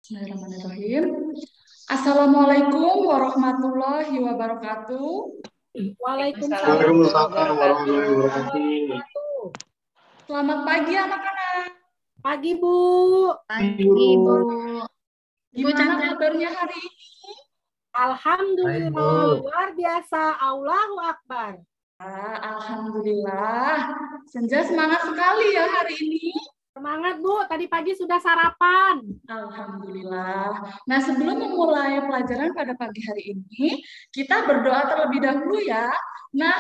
Bismillahirrahmanirrahim. Assalamualaikum warahmatullahi wabarakatuh. Waalaikumsalam Waalaikumsalam warahmatullahi warahmatullahi wabarakatuh. wabarakatuh. Selamat pagi anak-anak. Pagi, Bu. Pagi, Bu. Gimana kabarnya hari ini? Alhamdulillah, luar biasa. Allahu Akbar. Alhamdulillah. Senja semangat sekali ya hari ini. Semangat, Bu. Tadi pagi sudah sarapan. Alhamdulillah. Nah, sebelum memulai pelajaran pada pagi hari ini, kita berdoa terlebih dahulu ya. Nah,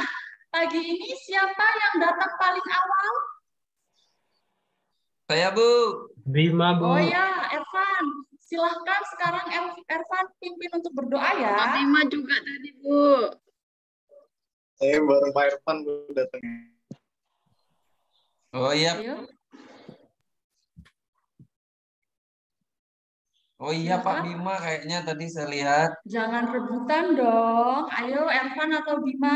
pagi ini siapa yang datang paling awal? Saya, Bu. Bima, Bu. Oh ya, Ervan. Silahkan sekarang Ervan pimpin untuk berdoa ya. Pak Bima juga tadi, Bu. Saya bareng Pak Irfan, Bu, datangnya. Oh iya. Ayo. Oh iya, Pak Bima kayaknya tadi saya lihat. Jangan rebutan dong. Ayo Ervan atau Bima.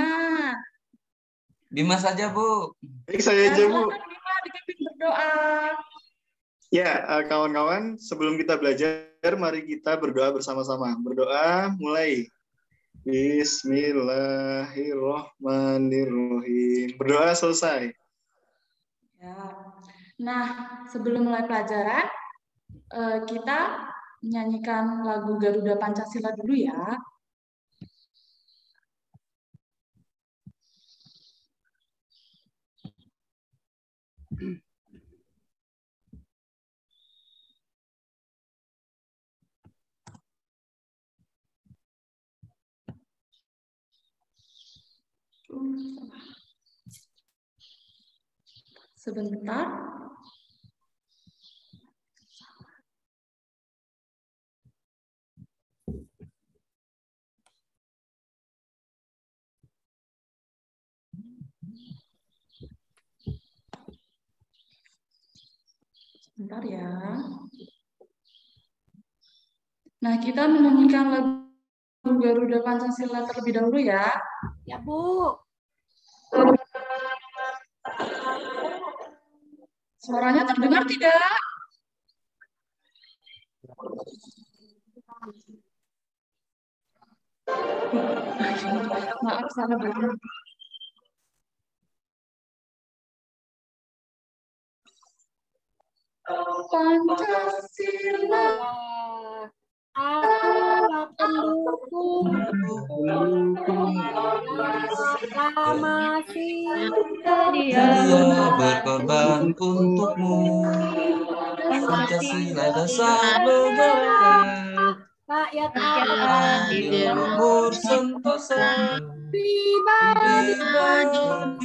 Bima saja, Bu. Baik, saya aja, Bu. Silakan Bima dipimpin berdoa. Ya, kawan-kawan, sebelum kita belajar, mari kita berdoa bersama-sama. Berdoa, mulai. Bismillahirrahmanirrahim. Berdoa selesai. Ya. Nah, sebelum mulai pelajaran, kita menyanyikan lagu Garuda Pancasila dulu ya. Sebentar. Sebentar ya. Nah, kita menyanyikan lagu Garuda Pancasila terlebih dahulu ya. Ya, Bu. Suaranya terdengar tidak? Maaf, salah dengar. Pancasila adalah pendukung aklamasi Dia berkorban untukmu. Pancasila dasar negara. rakyat Adil, makmur, sentosa. pribadi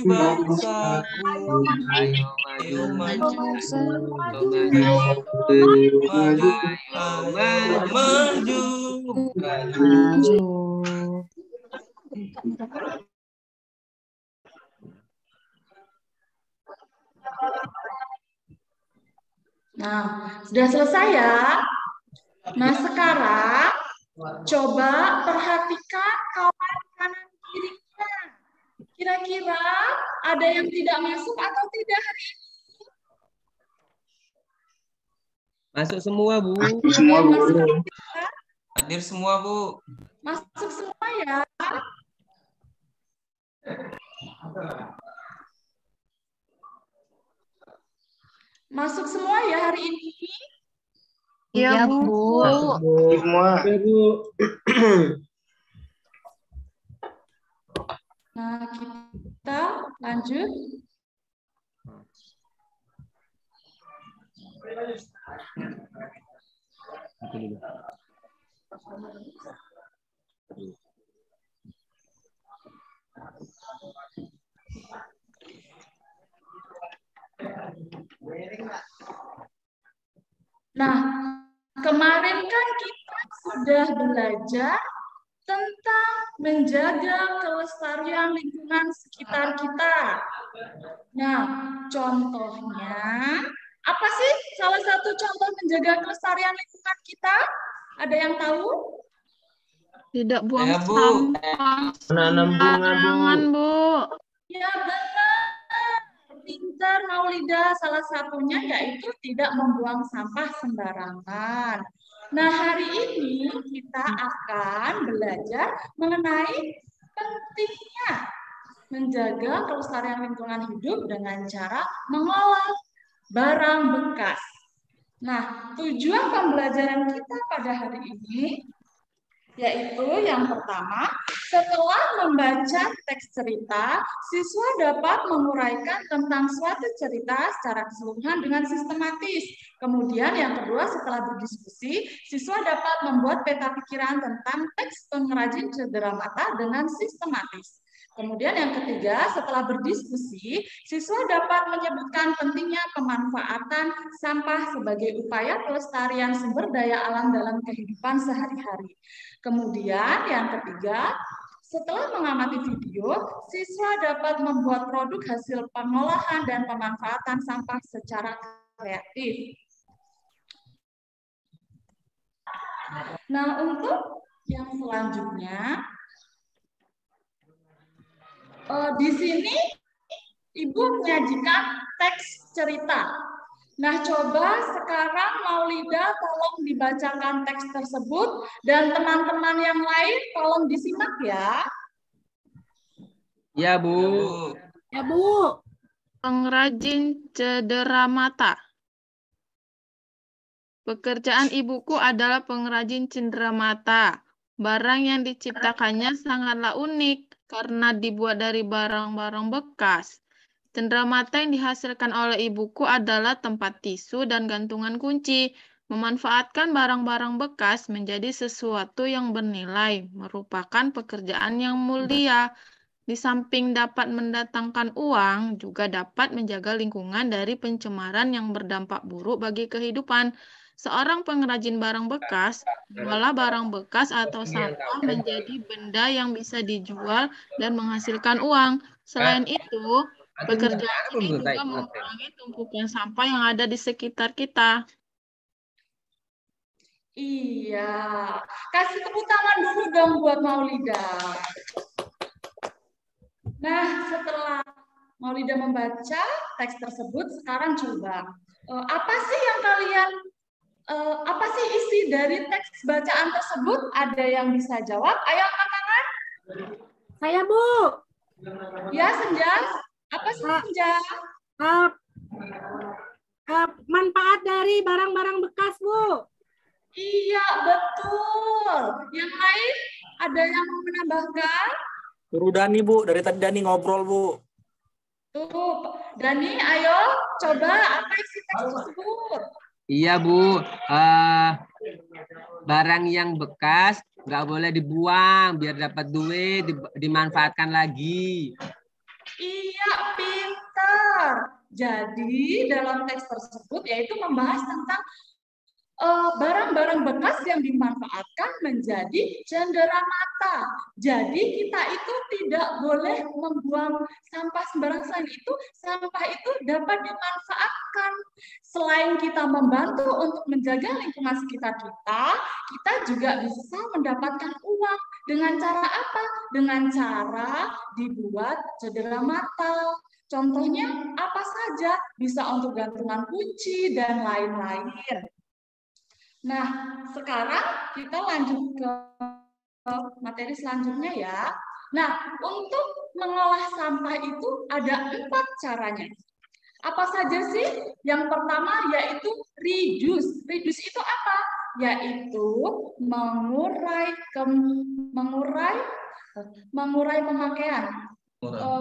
Bangsaku. Ayo maju. Maju. Nah, sudah selesai ya. Nah, sekarang coba perhatikan kawan kanan kirinya. Kira-kira ada yang tidak masuk atau tidak hari ini? Masuk semua, Bu. Masuk semua, Bu. Hadir semua, Bu. Masuk semua ya. Masuk semua ya hari ini. Iya, Bu. Semua. Nah, kita lanjut. Nah, kemarin kan kita sudah belajar tentang menjaga kelestarian lingkungan sekitar kita. Nah, contohnya, apa sih salah satu contoh menjaga kelestarian lingkungan kita? Ada yang tahu? Tidak buang Ya, Bu. sampah Menanam bunga, Bu. sembarangan, Bu. Ya benar. Pintar Maulida, salah satunya yaitu tidak membuang sampah sembarangan. Nah, hari ini kita akan belajar mengenai pentingnya menjaga kelestarian lingkungan hidup dengan cara mengolah barang bekas. Nah, tujuan pembelajaran kita pada hari ini yaitu yang pertama, setelah membaca teks cerita, siswa dapat menguraikan tentang suatu cerita secara keseluruhan dengan sistematis. Kemudian yang kedua, setelah berdiskusi, siswa dapat membuat peta pikiran tentang teks pengrajin cendera mata dengan sistematis. Kemudian yang ketiga, setelah berdiskusi, siswa dapat menyebutkan pentingnya pemanfaatan sampah sebagai upaya pelestarian sumber daya alam dalam kehidupan sehari-hari. Kemudian yang ketiga, setelah mengamati video, siswa dapat membuat produk hasil pengolahan dan pemanfaatan sampah secara kreatif. Nah, untuk yang selanjutnya, di sini Ibu menyajikan teks cerita. Nah, coba sekarang Maulida tolong dibacakan teks tersebut dan teman-teman yang lain tolong disimak ya. Ya, Bu. Ya, Bu. Pengrajin cendera mata. Pekerjaan ibuku adalah pengrajin cendera mata. Barang yang diciptakannya sangatlah unik karena dibuat dari barang-barang bekas. Cendera mata yang dihasilkan oleh ibuku adalah tempat tisu dan gantungan kunci. Memanfaatkan barang-barang bekas menjadi sesuatu yang bernilai, merupakan pekerjaan yang mulia. Di samping dapat mendatangkan uang, juga dapat menjaga lingkungan dari pencemaran yang berdampak buruk bagi kehidupan. Seorang pengrajin barang bekas mengolah barang bekas atau sampah menjadi benda yang bisa dijual dan menghasilkan uang. Selain itu, pekerjaan ini juga mengurangi tumpukan sampah yang ada di sekitar kita. Iya, kasih tepuk tangan dulu dong buat Maulida. Nah, setelah Maulida membaca teks tersebut, sekarang coba apa sih yang kalian apa sih isi dari teks bacaan tersebut? Ada yang bisa jawab? Ayo angkat tangan. Saya, Bu. Ya, Senja. Apa sih, Senja? Manfaat dari barang-barang bekas, Bu. Iya, betul. Yang lain ada yang mau menambahkan? Suruh Dani, Bu. Dari tadi Dani ngobrol, Bu. Tuh, Dani, ayo coba apa isi teks tersebut? Iya, Bu. Barang yang bekas nggak boleh dibuang biar dapat duit, dimanfaatkan lagi. Iya, pintar. Jadi dalam teks tersebut yaitu membahas tentang barang-barang bekas yang dimanfaatkan menjadi cendera mata. Jadi kita itu tidak boleh membuang sampah sembarang. Selain itu, sampah itu dapat dimanfaatkan. Selain kita membantu untuk menjaga lingkungan sekitar kita, kita juga bisa mendapatkan uang. Dengan cara apa? Dengan cara dibuat cendera mata. Contohnya apa saja? Bisa untuk gantungan kunci dan lain-lain. Nah, sekarang kita lanjut ke materi selanjutnya ya. Nah, untuk mengolah sampah itu ada 4 caranya. Apa saja sih? Yang pertama yaitu reduce. Reduce itu apa? Yaitu mengurai pemakaian.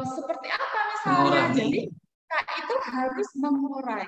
Seperti apa misalnya? Jadi kita itu harus mengurai.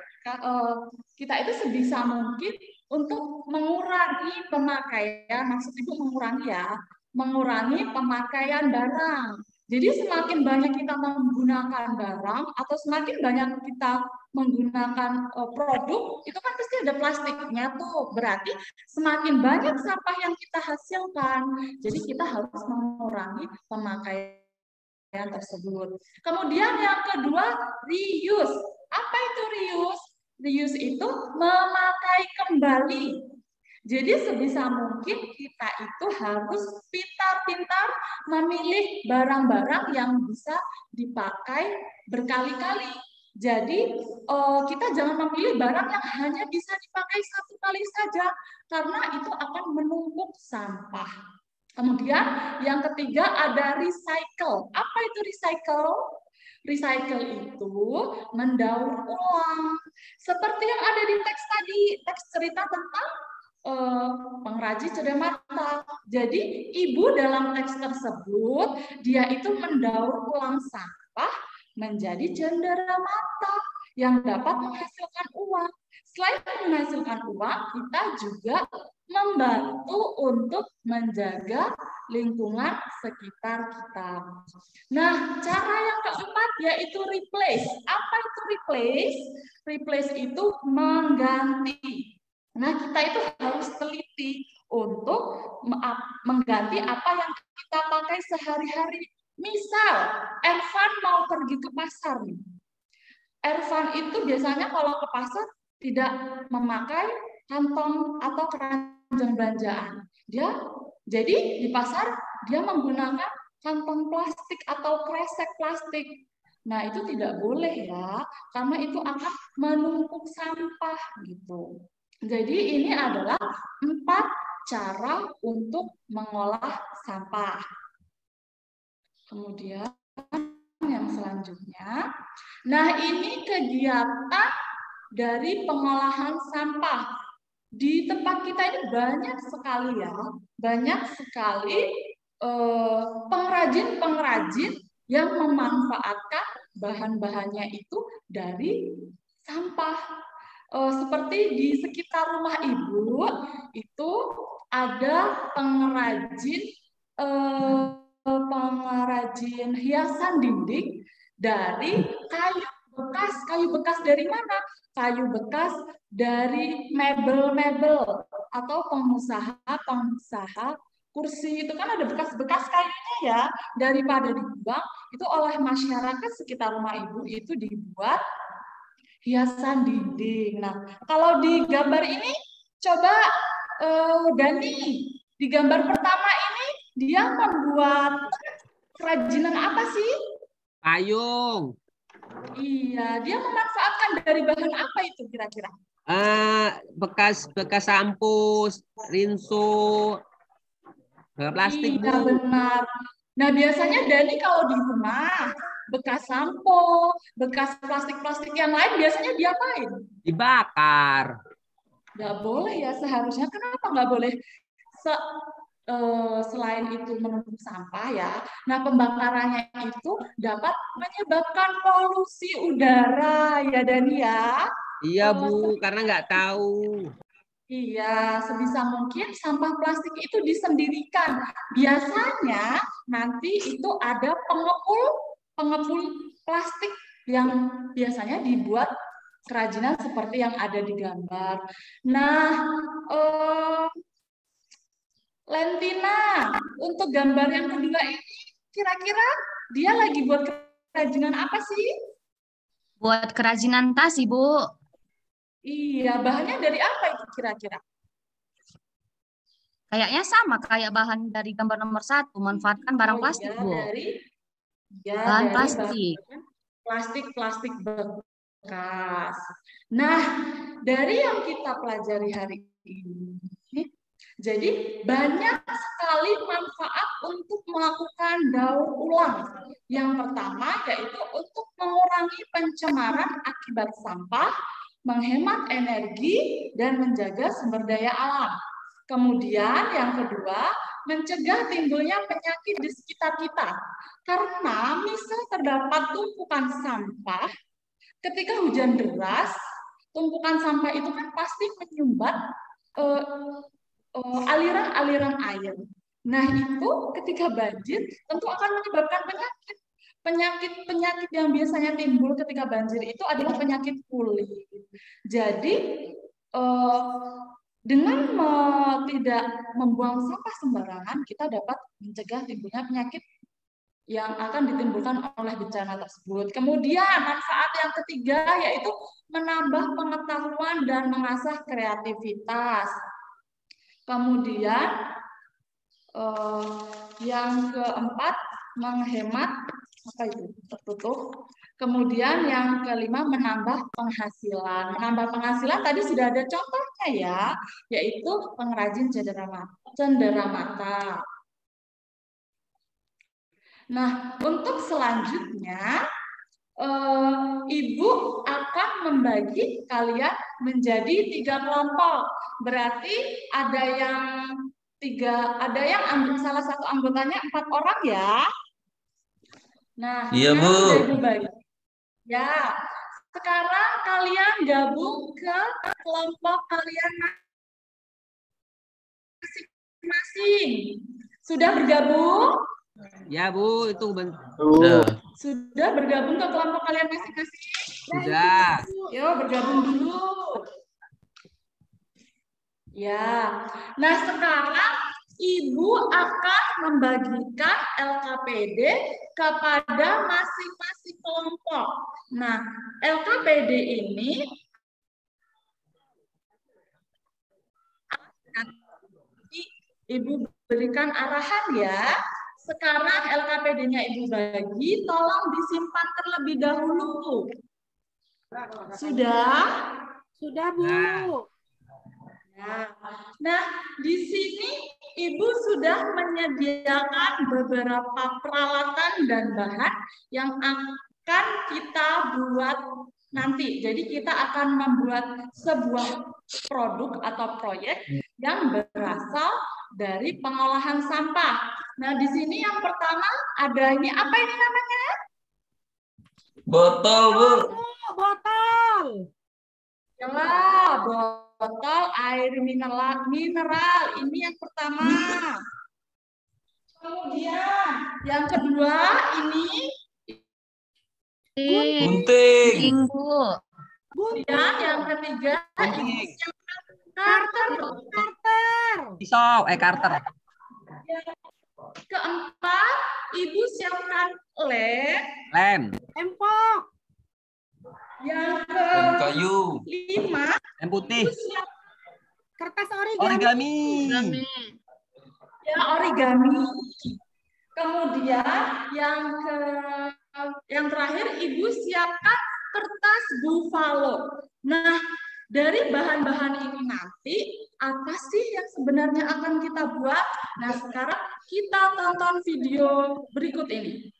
Kita itu sebisa mungkin untuk mengurangi pemakaian, maksud Ibu mengurangi ya, mengurangi pemakaian barang. Jadi semakin banyak kita menggunakan barang atau semakin banyak kita menggunakan produk, itu kan pasti ada plastiknya tuh. Berarti semakin banyak sampah yang kita hasilkan. Jadi kita harus mengurangi pemakaian tersebut. Kemudian yang kedua, reuse. Apa itu reuse? Reuse itu memakai kembali. Jadi sebisa mungkin kita itu harus pintar-pintar memilih barang-barang yang bisa dipakai berkali-kali. Jadi kita jangan memilih barang yang hanya bisa dipakai satu kali saja, karena itu akan menumpuk sampah. Kemudian yang ketiga ada recycle. Apa itu recycle? Recycle itu mendaur ulang. Seperti yang ada di teks tadi, teks cerita tentang pengrajin cenderamata. Jadi ibu dalam teks tersebut dia itu mendaur ulang sampah menjadi cenderamata yang dapat menghasilkan uang. Selain menghasilkan uang, kita juga membantu untuk menjaga lingkungan sekitar kita. Nah, cara yang keempat yaitu replace. Apa itu replace? Replace itu mengganti. Nah, kita itu harus teliti untuk mengganti apa yang kita pakai sehari-hari. Misal, Ervan mau pergi ke pasar nih. Ervan itu biasanya kalau ke pasar tidak memakai kantong atau keranjang belanjaan. Jadi di pasar dia menggunakan kantong plastik atau kresek plastik. Nah, itu tidak boleh ya, karena itu akan menumpuk sampah gitu. Jadi ini adalah 4 cara untuk mengolah sampah. Kemudian yang selanjutnya, nah ini kegiatan dari pengolahan sampah. Di tempat kita ini banyak sekali ya, banyak sekali pengrajin-pengrajin yang memanfaatkan bahan-bahannya itu dari sampah. Seperti di sekitar rumah ibu itu ada pengrajin hiasan dinding dari kayu bekas dari mana? Kayu bekas dari mebel-mebel atau pengusaha kursi itu kan ada bekas-bekas kayunya ya, daripada dibuang itu oleh masyarakat sekitar rumah ibu itu dibuat hiasan dinding. Nah, kalau di gambar ini coba Dani, di gambar pertama ini dia membuat kerajinan apa sih? Payung. Iya, dia memanfaatkan dari bahan apa itu kira-kira? Bekas sampo, rinso, plastik. Iya, benar. Nah, biasanya Dani kalau di rumah bekas sampo, bekas plastik-plastik yang lain biasanya diapain? Dibakar. Nggak boleh ya seharusnya. Kenapa nggak boleh? Selain itu menumpuk sampah ya, nah pembakarannya itu dapat menyebabkan polusi udara ya Dani ya. Iya Bu, karena nggak tahu. Iya, sebisa mungkin sampah plastik itu disendirikan. Biasanya nanti itu ada pengepul plastik yang biasanya dibuat kerajinan seperti yang ada di gambar. Nah, Lentina, untuk gambar yang kedua ini, kira-kira dia lagi buat kerajinan apa sih? Buat kerajinan tas, Ibu. Iya, bahannya dari apa itu kira-kira? Kayaknya sama kayak bahan dari gambar nomor 1, manfaatkan barang plastik, Bu. Bahan plastik. Plastik bekas. Nah, dari yang kita pelajari hari ini, jadi banyak sekali manfaat untuk melakukan daur ulang. Yang pertama yaitu untuk mengurangi pencemaran akibat sampah, menghemat energi, dan menjaga sumber daya alam. Kemudian yang kedua, mencegah timbulnya penyakit di sekitar kita. Karena misal terdapat tumpukan sampah, ketika hujan deras, tumpukan sampah itu kan pasti menyumbat aliran-aliran air. Nah, itu ketika banjir tentu akan menyebabkan penyakit yang biasanya timbul ketika banjir itu adalah penyakit kulit. Jadi dengan tidak membuang sampah sembarangan, kita dapat mencegah timbulnya penyakit yang akan ditimbulkan oleh bencana tersebut. Kemudian manfaat yang ketiga yaitu menambah pengetahuan dan mengasah kreativitas. Kemudian yang keempat, menghemat apa itu tertutup. Kemudian yang kelima menambah penghasilan. Menambah penghasilan tadi sudah ada contohnya ya, yaitu pengrajin cenderamata. Nah, untuk selanjutnya Ibu akan membagi kalian menjadi 3 kelompok. Berarti ada yang ambil salah satu anggotanya 4 orang ya. Nah, Iya, sekarang Bu. sudah Ibu bagi. Ya, sekarang kalian gabung ke kelompok kalian masing-masing. Sudah bergabung? Ya, Bu, itu Udah. Sudah bergabung ke kelompok kalian masing-masing? sudah. Yuk, bergabung dulu. Ya, nah sekarang Ibu akan membagikan LKPD kepada masing-masing kelompok. Nah, LKPD ini nanti Ibu berikan arahan ya. Sekarang LKPD-nya Ibu bagi, tolong disimpan terlebih dahulu. Sudah? Sudah, Bu. Nah, di sini Ibu sudah menyediakan beberapa peralatan dan bahan yang akan kita buat nanti. Jadi kita akan membuat sebuah produk atau proyek yang berasal dari pengolahan sampah. Nah, di sini yang pertama ada ini, apa ini namanya? Botol, Bu. Botol. Ya, botol air mineral. Ini yang pertama. Kemudian yang kedua ini Gunting. Bu. kemudian yang ketiga ini Karter. Pisau, Karter. keempat Ibu siapkan Lem. Empok. yang Lem kayu. kelima Lem putih. Ibu siapkan Kertas origami. Origami. ya origami. Kemudian yang terakhir Ibu siapkan kertas buffalo. Nah, dari bahan-bahan ini nanti apa sih yang sebenarnya akan kita buat? Nah, sekarang kita tonton video berikut ini.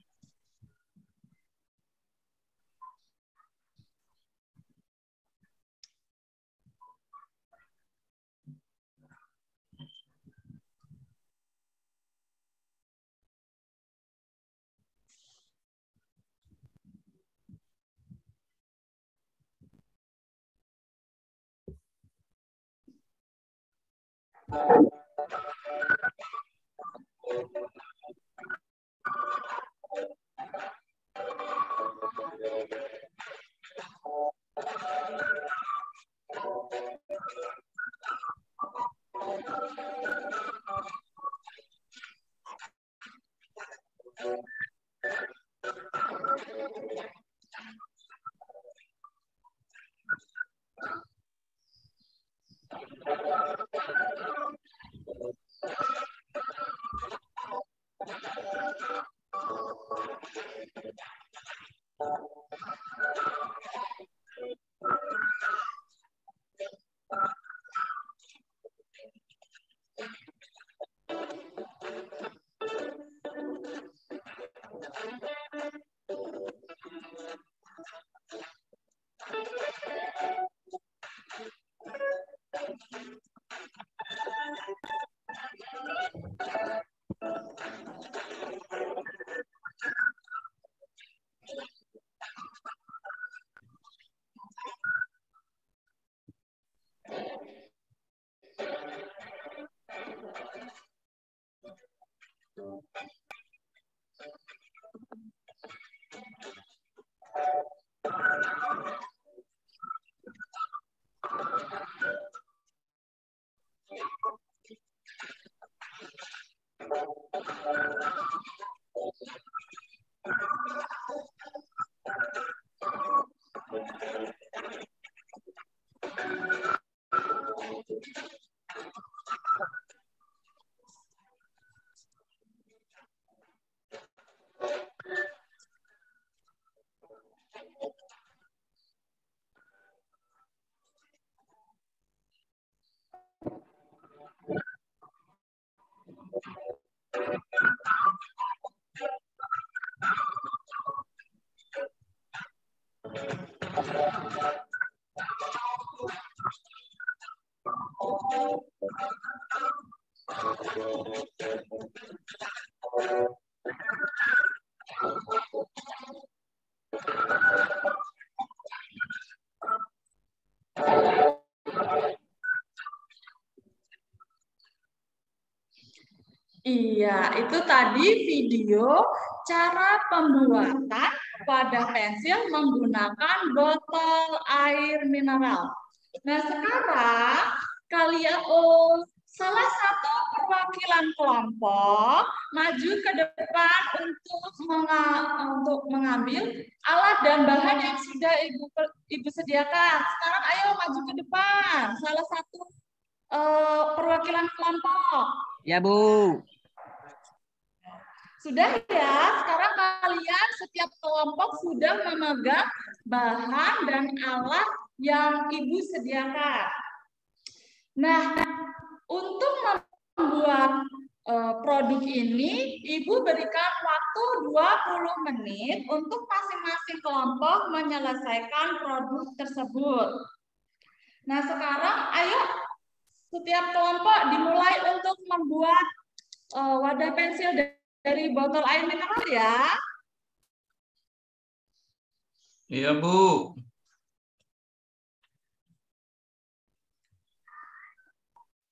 Iya, itu tadi video cara pembuatan wadah pensil menggunakan botol air mineral. Nah, sekarang kalian salah satu perwakilan kelompok maju ke depan untuk mengambil alat dan bahan yang sudah Ibu sediakan. Sekarang ayo maju ke depan. Salah satu perwakilan kelompok. Ya, Bu. Sudah ya, sekarang kalian setiap kelompok sudah memegang bahan dan alat yang Ibu sediakan. Nah, untuk membuat produk ini, Ibu berikan waktu 20 menit untuk masing-masing kelompok menyelesaikan produk tersebut. Nah, sekarang ayo setiap kelompok dimulai untuk membuat wadah pensil dari botol air mineral ya. Iya, Bu.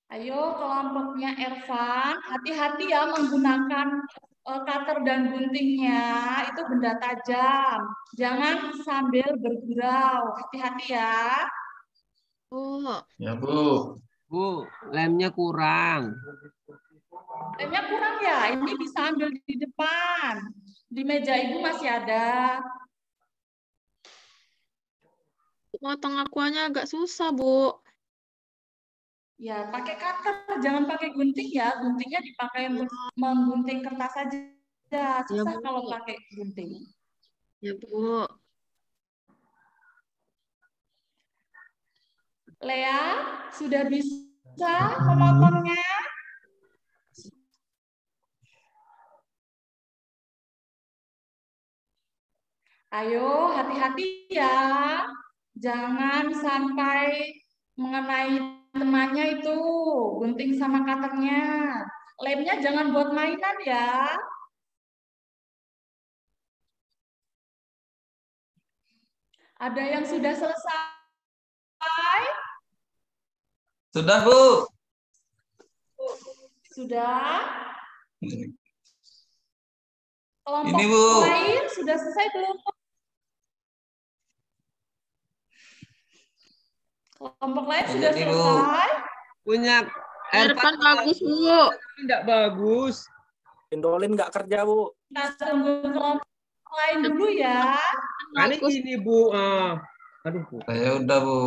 Ayo kelompoknya Ervan, hati-hati ya menggunakan cutter dan guntingnya, itu benda tajam. Jangan sambil bergurau, hati-hati ya. Bu. Ya, Bu. Bu, lemnya kurang. Lemnya kurang ya, ini bisa ambil di depan. Di meja Ibu masih ada. Potong akuanya agak susah, Bu. Ya, pakai cutter, jangan pakai gunting ya. Guntingnya dipakai untuk menggunting kertas saja. Susah Bu. kalau pakai gunting. Ya, Bu. Lea, sudah bisa memotongnya? Ayo, hati-hati ya. Jangan sampai mengenai temannya itu, gunting sama cutternya. Lemnya jangan buat mainan ya. Ada yang sudah selesai? Sudah, Bu. Sudah? Kelompok Ini, Bu. lain sudah selesai belum? Kelompok lain sudah Ini, Bu. selesai? Punya Ervan bagus, Bu. Tidak bagus. Indolin nggak kerja, Bu. Kita tunggu kelompok lain dulu ya. Kali ini, Bu. Aduh, Bu. Saya udah, Bu.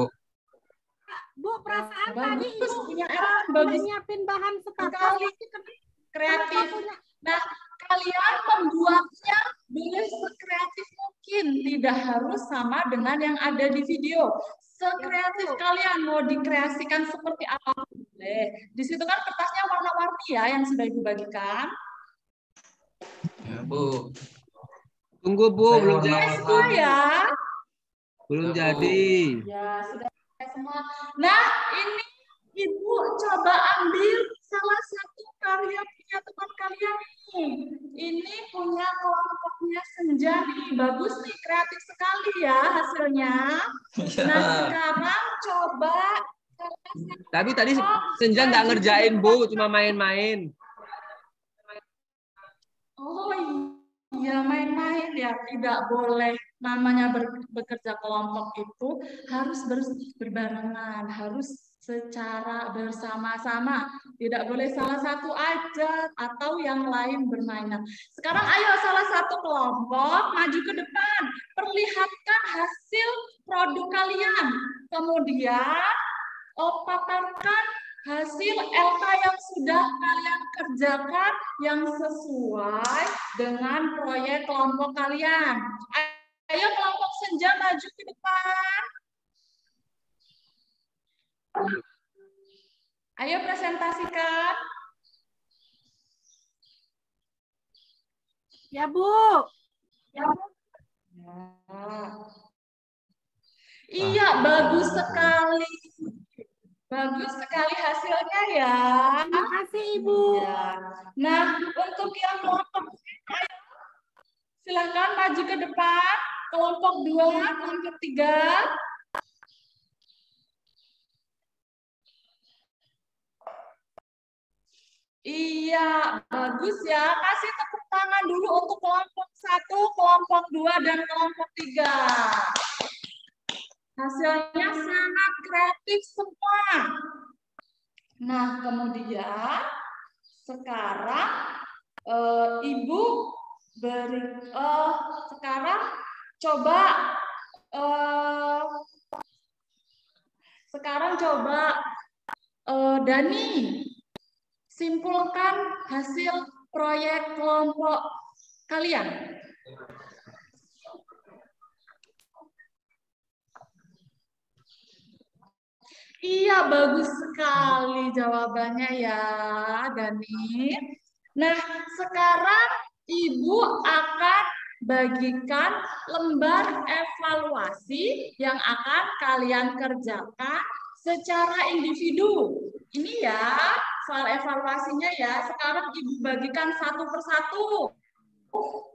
Bu, perasaan Bagus, tadi Ibu punya Ervan bagus nyiapin bahan sekali. sekali. Kreatif. Nah, kalian membuatnya boleh sekreatif mungkin, tidak harus sama dengan yang ada di video. Sekreatif kalian mau dikreasikan seperti apa boleh. Di situ kan kertasnya warna-warni ya yang sudah Ibu bagikan. Ya, Bu. Tunggu, Bu. Saya Belum warna- jadi. Semua ya. Belum Ya, Bu. jadi. Ya, sudah selesai semua. Nah, ini Ibu coba ambil salah satu karya punya teman kalian nih. Ini punya kelompoknya Senja nih. Bagus nih, kreatif sekali ya hasilnya. Nah, sekarang coba Tapi tadi Senja nggak ngerjain, Bu. Cuma main-main. oh iya, main-main ya. Tidak boleh. Namanya bekerja kelompok itu harus berbarengan, harus secara bersama-sama. Tidak boleh salah satu aja atau yang lain bermainan. Sekarang ayo salah satu kelompok maju ke depan. Perlihatkan hasil produk kalian. Kemudian paparkan hasil LK yang sudah kalian kerjakan yang sesuai dengan proyek kelompok kalian. Ayo kelompok Senja maju ke depan. Ayo presentasikan. Ya, Bu. Iya, bagus sekali. Bagus sekali hasilnya ya. Terima kasih, kasih Ibu. Iya. Nah, untuk yang kelompok ayo, silakan maju ke depan. Kelompok 2, kelompok 3. Iya, bagus ya. Kasih tepuk tangan dulu untuk kelompok 1, kelompok 2, dan kelompok 3. Hasilnya sangat kreatif semua. Nah, kemudian sekarang Ibu beri sekarang coba Dani simpulkan hasil proyek kelompok kalian. Iya, bagus sekali jawabannya ya, Dani. Nah, sekarang Ibu akan bagikan lembar evaluasi yang akan kalian kerjakan secara individu. Ini ya, soal evaluasinya ya. Sekarang Ibu bagikan satu persatu.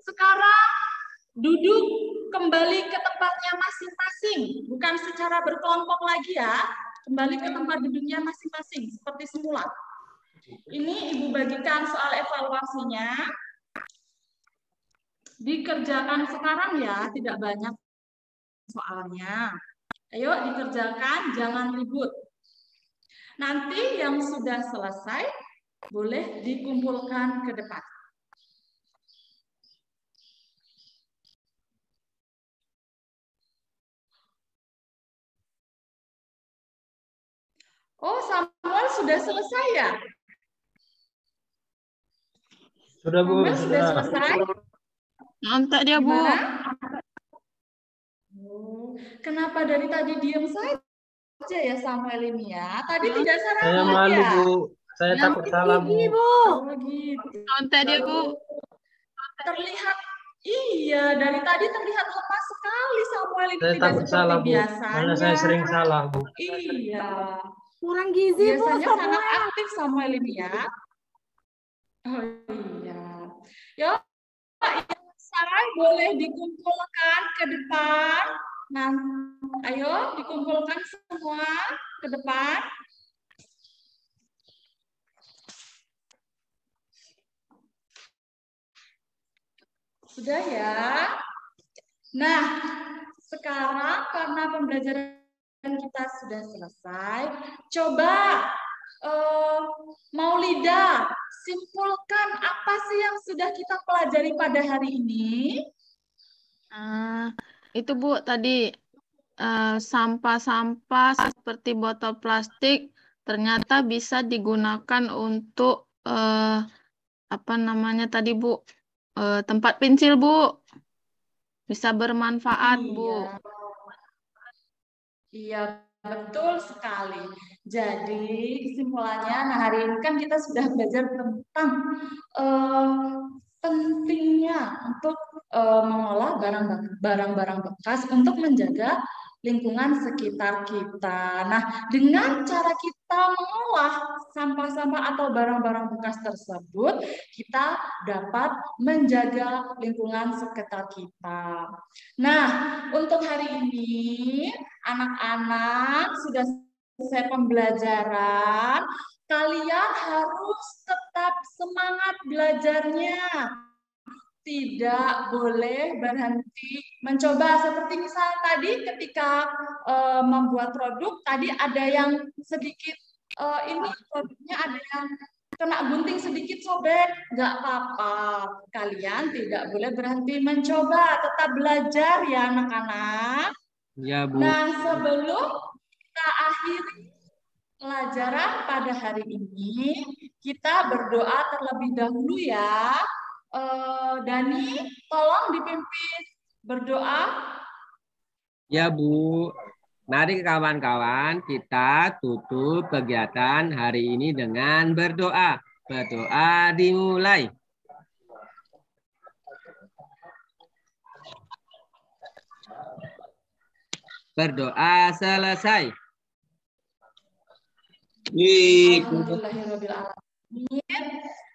Sekarang duduk kembali ke tempatnya masing-masing. Bukan secara berkelompok lagi ya. Kembali ke tempat duduknya masing-masing, seperti semula. Ini Ibu bagikan soal evaluasinya. Dikerjakan sekarang ya, tidak banyak soalnya. Ayo dikerjakan, jangan ribut. Nanti yang sudah selesai, boleh dikumpulkan ke depan. Oh, Samuel sudah selesai ya? Sudah, Bu. Samuel sudah selesai? Nonton dia, Bu. Gimana? Oh, kenapa dari tadi diam saja ya Samuel ini ya? Tadi tidak Saya sarapan malu, ya? Bu. Saya takut salah, Bu. Oh, gitu. Nonton dia, Bu. Terlihat, iya, dari tadi terlihat lemah sekali Samuel ini, Saya tidak takut seperti salah, Bu. biasanya. Karena saya sering salah, Bu. Iya. Kurang gizi, Bu. Biasanya sangat Samuel. aktif Samuel ini ya. Oh iya. Ya, saya boleh dikumpulkan ke depan. Nah, ayo dikumpulkan semua ke depan. Sudah ya. Nah, sekarang karena pembelajaran kita sudah selesai, coba Maulida, simpulkan apa sih yang sudah kita pelajari pada hari ini? Itu Bu, tadi sampah-sampah seperti botol plastik ternyata bisa digunakan untuk apa namanya tadi Bu, tempat pensil Bu, bisa bermanfaat Bu. Iya, betul sekali. Jadi kesimpulannya, nah hari ini kan kita sudah belajar tentang pentingnya untuk mengolah barang-barang bekas untuk menjaga lingkungan sekitar kita. Nah, dengan cara kita mengolah sampah-sampah atau barang-barang bekas tersebut, kita dapat menjaga lingkungan sekitar kita. Nah, untuk hari ini, anak-anak sudah selesai pembelajaran. Kalian harus tetap semangat belajarnya. Tidak boleh berhenti mencoba. Seperti misalnya tadi ketika membuat produk, tadi ada yang sedikit, ini produknya ada yang kena gunting sedikit sobek. Nggak apa-apa. Kalian tidak boleh berhenti mencoba. Tetap belajar ya anak-anak. Ya, Bu. Nah, sebelum kita akhiri pelajaran pada hari ini, kita berdoa terlebih dahulu ya. Dani, tolong dipimpin berdoa. Ya, Bu. Mari kawan-kawan kita tutup kegiatan hari ini dengan berdoa. Berdoa dimulai. Berdoa selesai. Alhamdulillahirrahmanirrahim.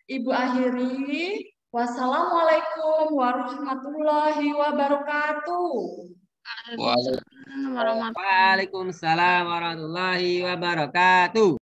Ibu akhiri. Wassalamualaikum warahmatullahi wabarakatuh. Waalaikumsalam warahmatullahi Waalaikumsalam warahmatullahi wabarakatuh.